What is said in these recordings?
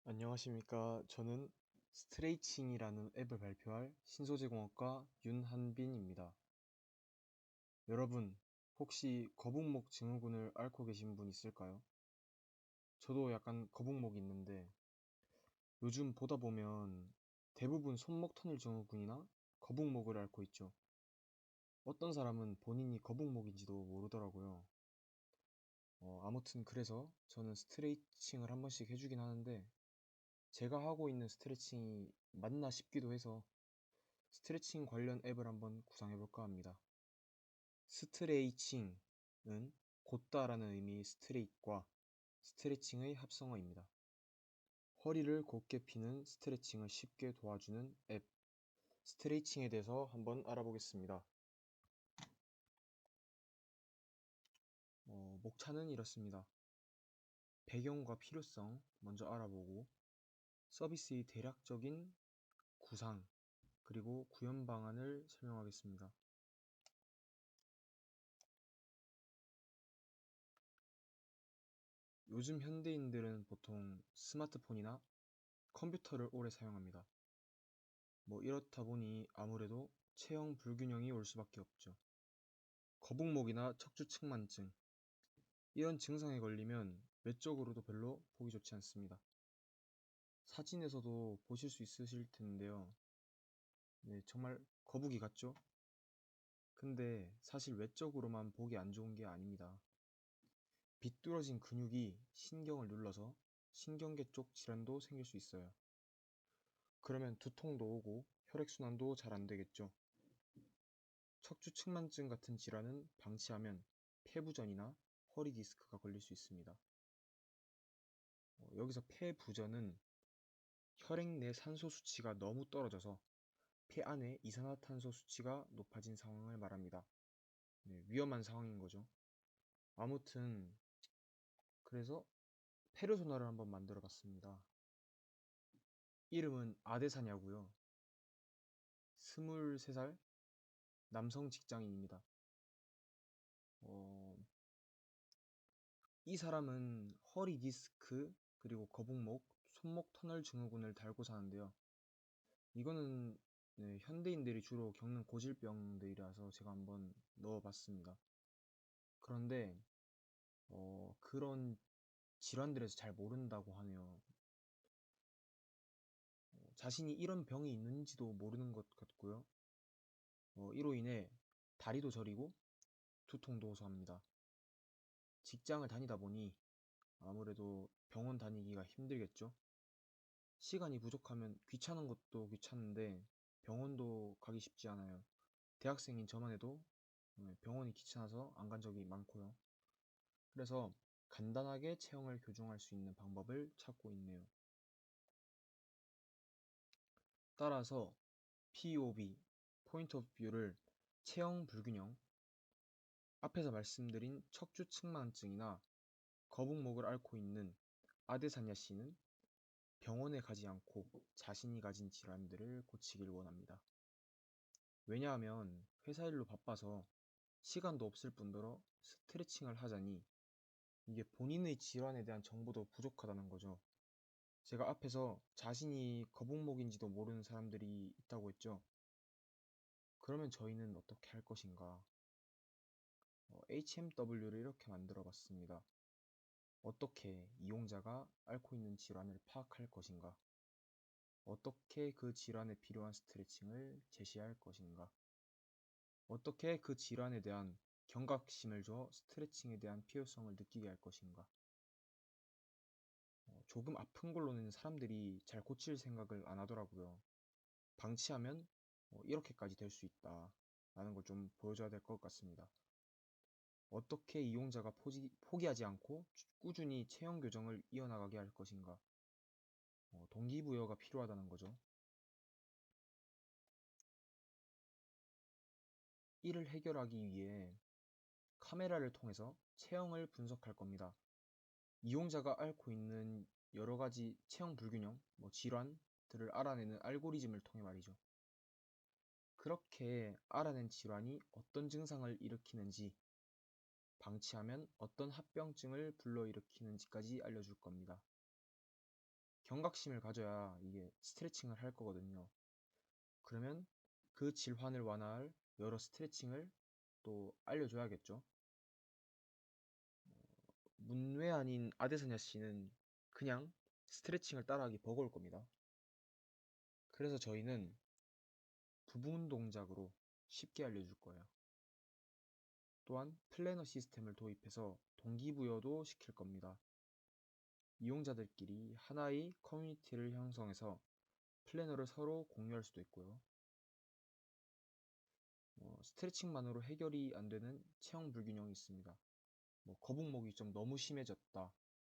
안녕하십니까. 저는 스트레이칭이라는 앱을 발표할 신소재공학과 윤한빈입니다. 여러분, 혹시 거북목 증후군을 앓고 계신 분 있을까요? 저도 약간 거북목이 있는데 요즘 보다 보면 대부분 손목 터널 증후군이나 거북목을 앓고 있죠. 어떤 사람은 본인이 거북목인지도 모르더라고요. 아무튼 그래서 저는 스트레이칭을 한 번씩 해주긴 하는데 제가 하고 있는 스트레칭이 맞나 싶기도 해서 스트레칭 관련 앱을 한번 구상해 볼까 합니다. 스트레이칭은 곧다라는 의미의 스트레이트과 스트레칭의 합성어입니다. 허리를 곧게 피는 스트레칭을 쉽게 도와주는 앱, 스트레이칭에 대해서 한번 알아보겠습니다. 목차는 이렇습니다. 배경과 필요성 먼저 알아보고 서비스의 대략적인 구상 그리고 구현 방안을 설명하겠습니다. 요즘 현대인들은 보통 스마트폰이나 컴퓨터를 오래 사용합니다. 이렇다 보니 아무래도 체형 불균형이 올 수밖에 없죠. 거북목이나 척추측만증 이런 증상에 걸리면 외적으로도 별로 보기 좋지 않습니다. 사진에서도 보실 수 있으실 텐데요. 네, 정말 거북이 같죠? 근데 사실 외적으로만 보기 안 좋은 게 아닙니다. 비뚤어진 근육이 신경을 눌러서 신경계 쪽 질환도 생길 수 있어요. 그러면 두통도 오고 혈액순환도 잘 안 되겠죠. 척추측만증 같은 질환은 방치하면 폐부전이나 허리 디스크가 걸릴 수 있습니다. 여기서 폐부전은 혈액 내 산소 수치가 너무 떨어져서 폐 안에 이산화탄소 수치가 높아진 상황을 말합니다. 네, 위험한 상황인 거죠. 아무튼 그래서 페르소나를 한번 만들어 봤습니다. 이름은 아데사냐고요. 23살 남성 직장인입니다. 어, 이 사람은 허리 디스크 그리고 거북목, 손목 터널 증후군을 달고 사는데요. 이거는 네, 현대인들이 주로 겪는 고질병들이라서 제가 한번 넣어봤습니다. 그런데 그런 질환들에서 잘 모른다고 하네요. 자신이 이런 병이 있는지도 모르는 것 같고요. 이로 인해 다리도 저리고 두통도 호소합니다. 직장을 다니다 보니 아무래도 병원 다니기가 힘들겠죠. 시간이 부족하면 귀찮은 것도 귀찮은데 병원도 가기 쉽지 않아요. 대학생인 저만 해도 병원이 귀찮아서 안 간 적이 많고요. 그래서 간단하게 체형을 교정할 수 있는 방법을 찾고 있네요. 따라서 POV, Point of View를 체형 불균형, 앞에서 말씀드린 척추측만증이나 거북목을 앓고 있는 아데사냐 씨는 병원에 가지 않고 자신이 가진 질환들을 고치길 원합니다. 왜냐하면 회사 일로 바빠서 시간도 없을 뿐더러 스트레칭을 하자니 이게 본인의 질환에 대한 정보도 부족하다는 거죠. 제가 앞에서 자신이 거북목인지도 모르는 사람들이 있다고 했죠. 그러면 저희는 어떻게 할 것인가? HMW를 이렇게 만들어 봤습니다. 어떻게 이용자가 앓고 있는 질환을 파악할 것인가? 어떻게 그 질환에 필요한 스트레칭을 제시할 것인가? 어떻게 그 질환에 대한 경각심을 줘 스트레칭에 대한 필요성을 느끼게 할 것인가? 조금 아픈 걸로는 사람들이 잘 고칠 생각을 안 하더라고요. 방치하면 이렇게까지 될 수 있다 라는 걸 좀 보여줘야 될 것 같습니다. 어떻게 이용자가 포기하지 않고 꾸준히 체형 교정을 이어나가게 할 것인가? 동기부여가 필요하다는 거죠. 이를 해결하기 위해 카메라를 통해서 체형을 분석할 겁니다. 이용자가 앓고 있는 여러 가지 체형 불균형, 질환들을 알아내는 알고리즘을 통해 말이죠. 그렇게 알아낸 질환이 어떤 증상을 일으키는지, 방치하면 어떤 합병증을 불러일으키는지까지 알려줄 겁니다. 경각심을 가져야 이게 스트레칭을 할 거거든요. 그러면 그 질환을 완화할 여러 스트레칭을 또 알려줘야겠죠. 문외 아닌 아데사냐 씨는 그냥 스트레칭을 따라하기 버거울 겁니다. 그래서 저희는 부분 동작으로 쉽게 알려줄 거예요. 또한 플래너 시스템을 도입해서 동기부여도 시킬 겁니다. 이용자들끼리 하나의 커뮤니티를 형성해서 플래너를 서로 공유할 수도 있고요. 스트레칭만으로 해결이 안 되는 체형 불균형이 있습니다. 거북목이 좀 너무 심해졌다.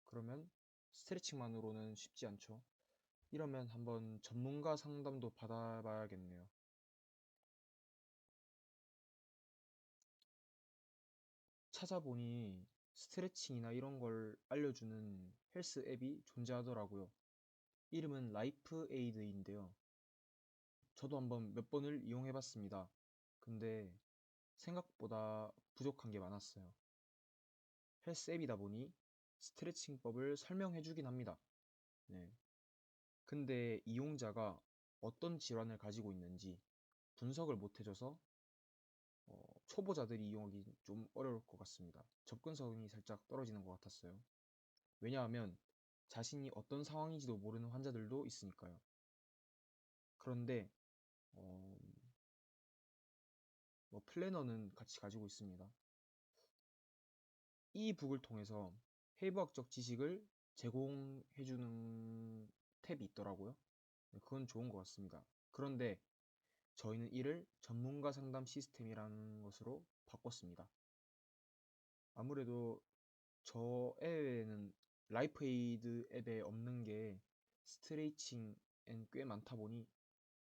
그러면 스트레칭만으로는 쉽지 않죠. 이러면 한번 전문가 상담도 받아봐야겠네요. 찾아보니 스트레칭이나 이런 걸 알려주는 헬스 앱이 존재하더라고요. 이름은 라이프 에이드인데요. 저도 한번 몇 번을 이용해봤습니다. 근데 생각보다 부족한 게 많았어요. 헬스 앱이다 보니 스트레칭법을 설명해주긴 합니다. 네. 근데 이용자가 어떤 질환을 가지고 있는지 분석을 못 해줘서 초보자들이 이용하기 좀 어려울 것 같습니다. 접근성이 살짝 떨어지는 것 같았어요. 왜냐하면 자신이 어떤 상황인지도 모르는 환자들도 있으니까요. 그런데 어, 플래너는 같이 가지고 있습니다. 이 북을 통해서 해부학적 지식을 제공해주는 탭이 있더라고요. 네, 그건 좋은 것 같습니다. 그런데 저희는 이를 전문가 상담 시스템이라는 것으로 바꿨습니다. 아무래도 저 앱에는 라이프에이드 앱에 없는 게 스트레칭엔 꽤 많다 보니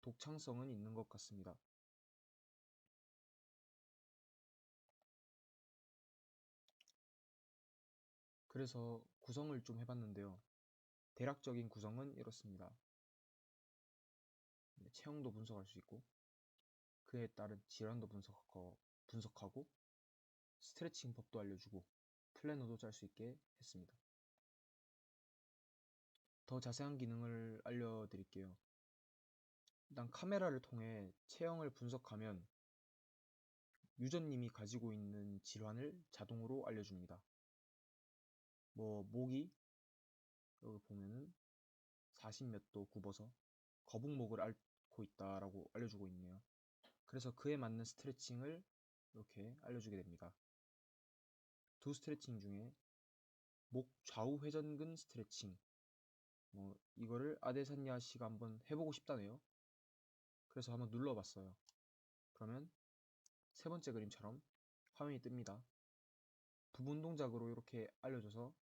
독창성은 있는 것 같습니다. 그래서 구성을 좀 해봤는데요. 대략적인 구성은 이렇습니다. 체형도 분석할 수 있고 그에 따른 질환도 분석하고 스트레칭 법도 알려주고 플래너도 짤 수 있게 했습니다. 더 자세한 기능을 알려드릴게요. 일단 카메라를 통해 체형을 분석하면 유저님이 가지고 있는 질환을 자동으로 알려줍니다. 목이 여기 보면은 40 몇 도 굽어서 거북목을 앓고 있다라고 알려주고 있네요. 그래서 그에 맞는 스트레칭을 이렇게 알려주게 됩니다. 두 스트레칭 중에 목 좌우 회전근 스트레칭 이거를 아데산야 씨가 한번 해보고 싶다네요. 그래서 한번 눌러봤어요. 그러면 세 번째 그림처럼 화면이 뜹니다. 부분 동작으로 이렇게 알려줘서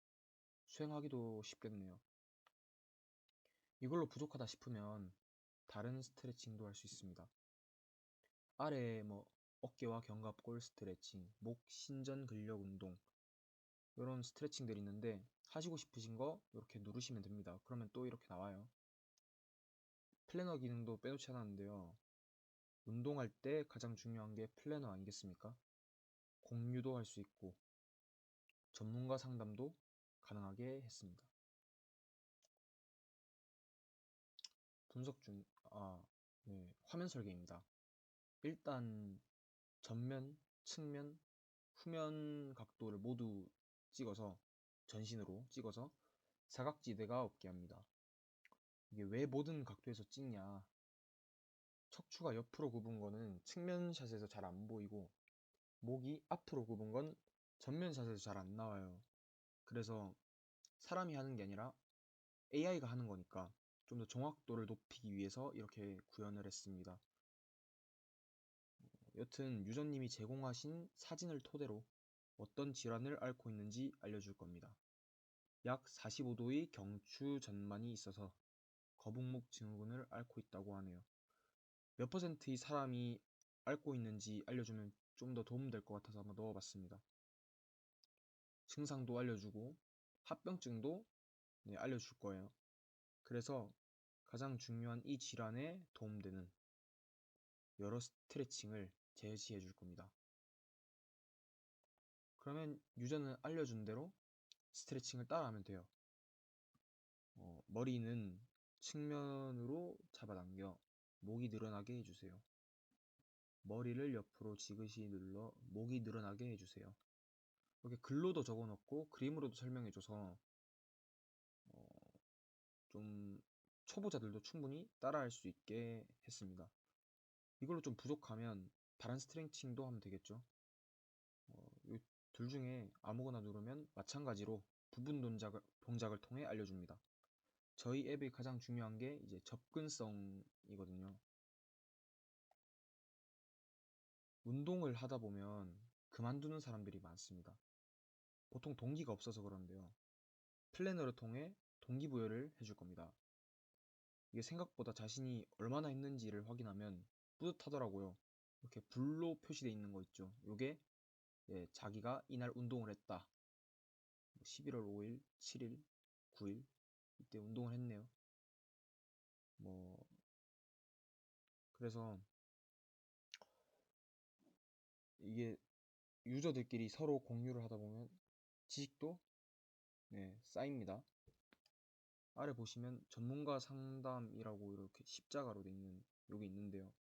수행하기도 쉽겠네요. 이걸로 부족하다 싶으면 다른 스트레칭도 할 수 있습니다. 아래 어깨와 견갑골 스트레칭, 목 신전 근력 운동 이런 스트레칭들이 있는데 하시고 싶으신 거 이렇게 누르시면 됩니다. 그러면 또 이렇게 나와요. 플래너 기능도 빼놓지 않았는데요. 운동할 때 가장 중요한 게 플래너 아니겠습니까? 공유도 할 수 있고 전문가 상담도 가능하게 했습니다. 분석 중, 네, 화면 설계입니다. 일단 전면, 측면, 후면 각도를 모두 찍어서 전신으로 찍어서 사각지대가 없게 합니다. 이게 왜 모든 각도에서 찍냐? 척추가 옆으로 굽은 거는 측면샷에서 잘 안 보이고 목이 앞으로 굽은 건 전면샷에서 잘 안 나와요. 그래서 사람이 하는 게 아니라 AI가 하는 거니까 좀 더 정확도를 높이기 위해서 이렇게 구현을 했습니다. 여튼 유저님이 제공하신 사진을 토대로 어떤 질환을 앓고 있는지 알려줄 겁니다. 약 45도의 경추 전만이 있어서 거북목 증후군을 앓고 있다고 하네요. 몇 퍼센트의 사람이 앓고 있는지 알려주면 좀 더 도움될 것 같아서 한번 넣어봤습니다. 증상도 알려주고 합병증도 알려줄 거예요. 그래서 가장 중요한 이 질환에 도움되는 여러 스트레칭을 제시해 줄 겁니다. 그러면 유저는 알려준 대로 스트레칭을 따라하면 돼요. 머리는 측면으로 잡아당겨 목이 늘어나게 해주세요. 머리를 옆으로 지그시 눌러 목이 늘어나게 해주세요. 이렇게 글로도 적어놓고 그림으로도 설명해줘서 좀 초보자들도 충분히 따라할 수 있게 했습니다. 이걸로 좀 부족하면 다른 스트레칭도 하면 되겠죠. 이 둘 중에 아무거나 누르면 마찬가지로 부분 동작을 통해 알려줍니다. 저희 앱의 가장 중요한 게 이제 접근성이거든요. 운동을 하다 보면 그만두는 사람들이 많습니다. 보통 동기가 없어서 그런데요. 플래너를 통해 동기부여를 해줄 겁니다. 이게 생각보다 자신이 얼마나 했는지를 확인하면 뿌듯하더라고요. 이렇게 불로 표시되어 있는 거 있죠. 요게 자기가 이날 운동을 했다. 11월 5일, 7일, 9일 이때 운동을 했네요. 뭐 그래서 이게 유저들끼리 서로 공유를 하다 보면 지식도 쌓입니다. 아래 보시면 전문가 상담이라고 이렇게 십자가로 돼 있는 요게 있는데요.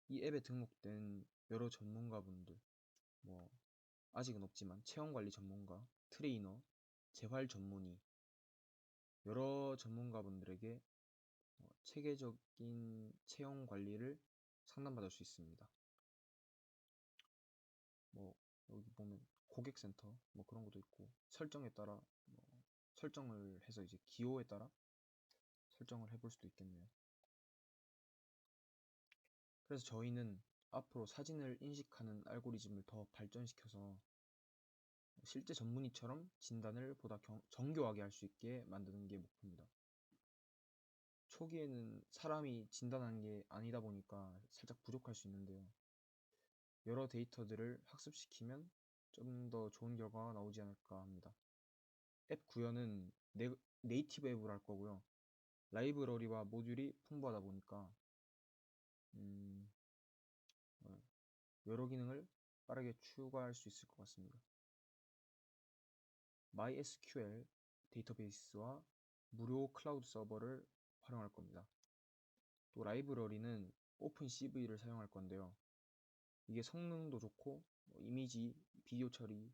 이 앱에 등록된 여러 전문가분들, 뭐 아직은 없지만 체형관리 전문가, 트레이너, 재활 전문의 여러 전문가분들에게 체계적인 체형 관리를 상담받을 수 있습니다. 뭐 여기 보면 고객센터 뭐 그런 것도 있고 설정에 따라 설정을 해서 이제 기호에 따라 설정을 해볼 수도 있겠네요. 그래서 저희는 앞으로 사진을 인식하는 알고리즘을 더 발전시켜서 실제 전문의처럼 진단을 보다 정교하게 할 수 있게 만드는 게 목표입니다. 초기에는 사람이 진단하는 게 아니다 보니까 살짝 부족할 수 있는데요. 여러 데이터들을 학습시키면 좀 더 좋은 결과가 나오지 않을까 합니다. 앱 구현은 네이티브 앱으로 할 거고요. 라이브러리와 모듈이 풍부하다 보니까 여러 기능을 빠르게 추가할 수 있을 것 같습니다. MySQL 데이터베이스와 무료 클라우드 서버를 활용할 겁니다. 또 라이브러리는 오픈CV를 사용할 건데요. 이게 성능도 좋고 이미지, 비디오 처리,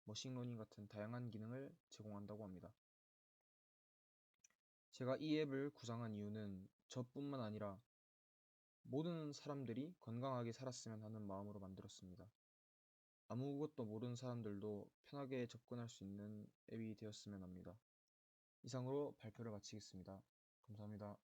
머신러닝 같은 다양한 기능을 제공한다고 합니다. 제가 이 앱을 구상한 이유는 저뿐만 아니라 모든 사람들이 건강하게 살았으면 하는 마음으로 만들었습니다. 아무것도 모르는 사람들도 편하게 접근할 수 있는 앱이 되었으면 합니다. 이상으로 발표를 마치겠습니다. 감사합니다.